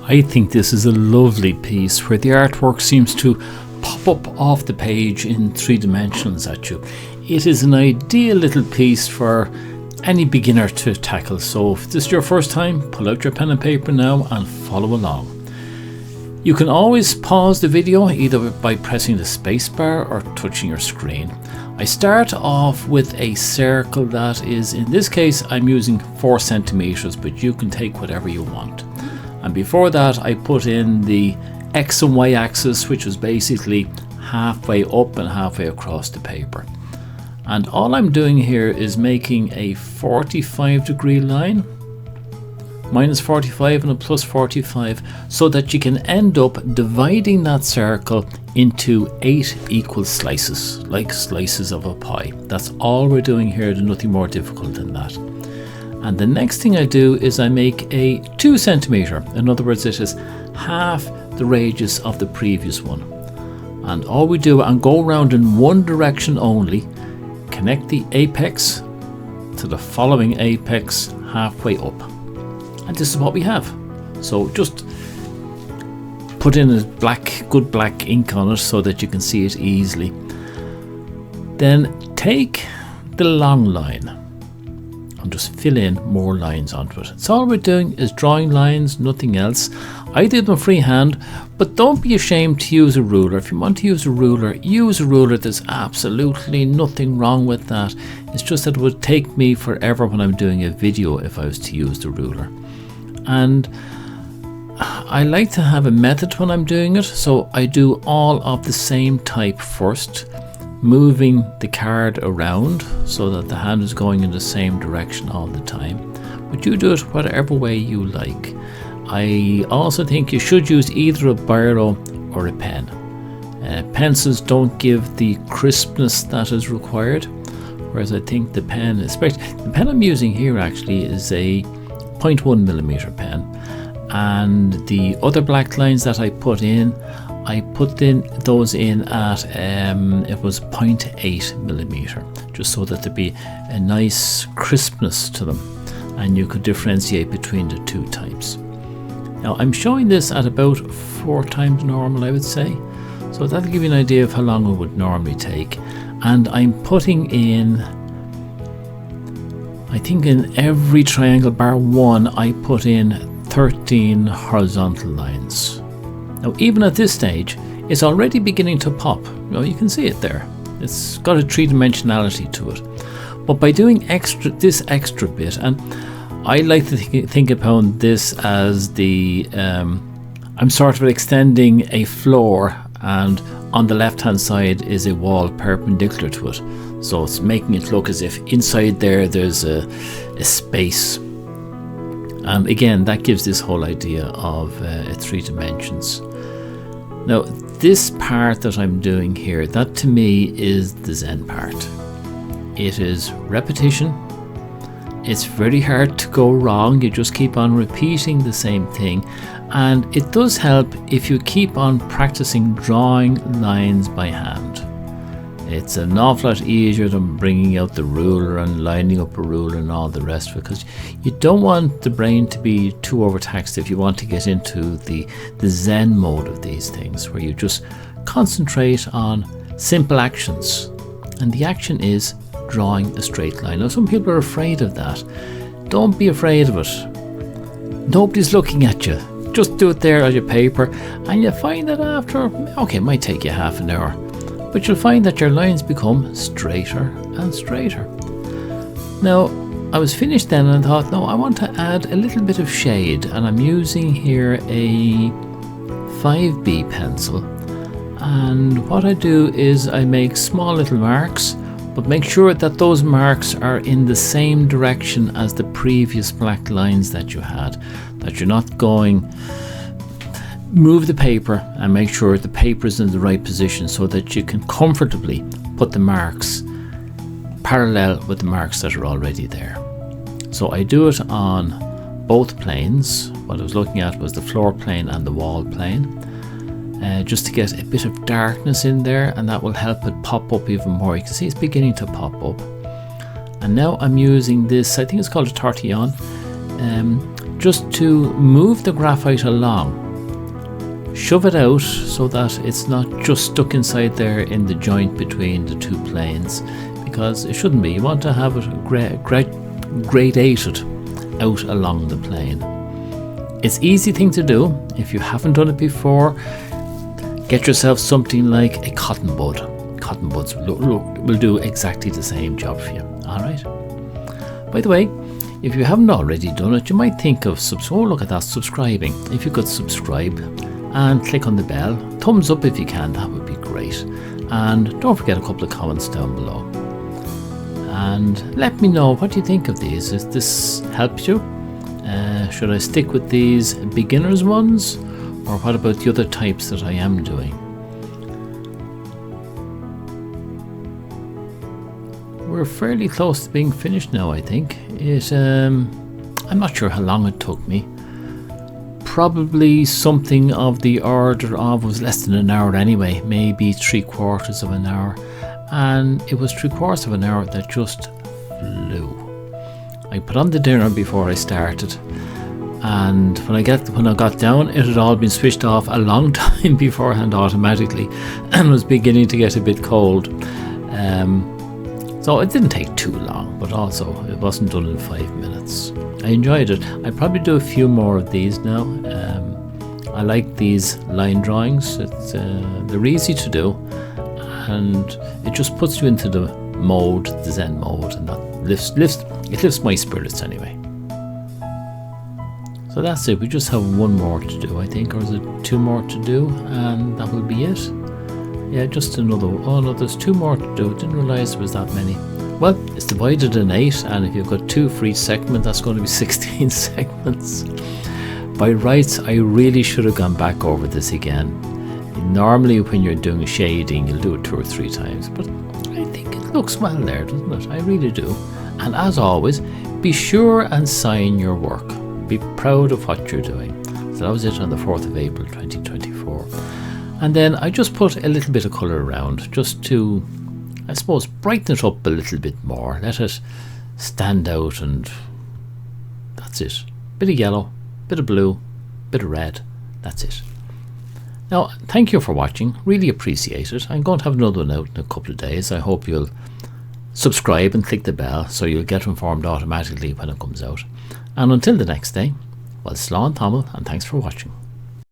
I think this is a lovely piece where the artwork seems to pop up off the page in 3 dimensions at you. It is an ideal little piece for any beginner to tackle, so if this is your first time, pull out your pen and paper now and follow along. You can always pause the video either by pressing the space bar or touching your screen. I start off with a circle that is, in this case I'm using 4 centimeters, but you can take whatever you want. And before that I put in the X and Y axis, which was basically halfway up and halfway across the paper. And all I'm doing here is making a 45-degree line, minus 45 and a plus 45, so that you can end up dividing that circle into 8 equal slices, like slices of a pie. That's all we're doing here, there's nothing more difficult than that. And the next thing I do is I make a 2 centimeter. In other words, it is half the radius of the previous one. And all we do, and go around in one direction only, connect the apex to the following apex halfway up. And this is what we have. So just put in a good black ink on it so that you can see it easily. Then take the long line and just fill in more lines onto it. So all we're doing is drawing lines, nothing else. I did them freehand, but don't be ashamed to use a ruler. If you want to use a ruler, use a ruler. There's absolutely nothing wrong with that. It's just that it would take me forever when I'm doing a video if I was to use the ruler. And I like to have a method when I'm doing it, so I do all of the same type first, moving the card around so that the hand is going in the same direction all the time. But you do it whatever way you like. I also think you should use either a biro or a pen. Pencils don't give the crispness that is required, whereas I think the pen, especially the pen I'm using here actually is a 0.1mm pen, and the other black lines that I put those in at it was 0.8mm, just so that there'd be a nice crispness to them and you could differentiate between the 2 types. Now I'm showing this at about 4 times normal, I would say, so that'll give you an idea of how long it would normally take. And I'm putting in, I think in every triangle bar 1 I put in 13 horizontal lines. Now even at this stage it's already beginning to pop. You can see it there. It's got a 3-dimensionality to it. But by doing this extra bit, and I like to think about this as the I'm sort of extending a floor, and on the left hand side is a wall perpendicular to it, so it's making it look as if inside there's a space. And again, that gives this whole idea of 3 dimensions. Now this part that I'm doing here, that to me is the Zen part. It is repetition. It's very hard to go wrong. You just keep on repeating the same thing, and it does help if you keep on practicing drawing lines by hand. It's an awful lot easier than bringing out the ruler and lining up a ruler and all the rest of it, because you don't want the brain to be too overtaxed if you want to get into the Zen mode of these things, where you just concentrate on simple actions, and the action is drawing a straight line. Now some people are afraid of that. Don't be afraid of it. Nobody's looking at you. Just do it there on your paper, and you'll find that after, okay, it might take you half an hour, but you'll find that your lines become straighter and straighter. Now I was finished then and I thought, no, I want to add a little bit of shade, and I'm using here a 5B pencil, and what I do is I make small little marks, but make sure that those marks are in the same direction as the previous black lines that you had, that you're not going, move the paper and make sure the paper is in the right position so that you can comfortably put the marks parallel with the marks that are already there. So I do it on both planes. What I was looking at was the floor plane and the wall plane, just to get a bit of darkness in there, and that will help it pop up even more. You can see it's beginning to pop up. And now I'm using this, I think it's called a tortillon. just to move the graphite along. Shove it out so that it's not just stuck inside there in the joint between the two planes, because it shouldn't be. You want to have it gradated out along the plane. It's an easy thing to do. If you haven't done it before, get yourself something like a cotton bud. Cotton buds will do exactly the same job for you. Alright? By the way, if you haven't already done it, you might think of look at that, subscribing. If you could subscribe and click on the bell, thumbs up if you can, that would be great. And don't forget a couple of comments down below. And let me know what you think of these. If this helps you, should I stick with these beginners ones, or what about the other types that I am doing? We're fairly close to being finished now, I think. I'm not sure how long it took me. Probably something of the order of, was less than an hour anyway, maybe 3/4 of an hour. And it was 3/4 of an hour that just flew. I put on the dinner before I started, and when I got down, it had all been switched off a long time beforehand automatically, and was beginning to get a bit cold. So it didn't take too long, but also it wasn't done in 5 minutes. I enjoyed it. I'd probably do a few more of these now. I like these line drawings. They're easy to do, and it just puts you into the mode, the Zen mode, and that lifts my spirits anyway. So that's it. We just have one more to do, I think, or is it 2 more to do, and that will be it. Yeah, just another. Oh no, there's 2 more to do. Didn't realise there was that many. Well, it's divided in 8, and if you've got 2 for each segment, that's going to be 16 segments. By rights, I really should have gone back over this again. Normally when you're doing shading, you'll do it 2 or 3 times, but I think it looks well there, doesn't it? I really do. And as always, be sure and sign your work. Be proud of what you're doing. So that was it on the 4th of April 2024. And then I just put a little bit of colour around, just to, I suppose, brighten it up a little bit more. Let it stand out, and that's it. Bit of yellow, bit of blue, bit of red. That's it. Now, thank you for watching. Really appreciate it. I'm going to have another one out in a couple of days. I hope you'll subscribe and click the bell so you'll get informed automatically when it comes out. And until the next day, well, slán tamil, and thanks for watching.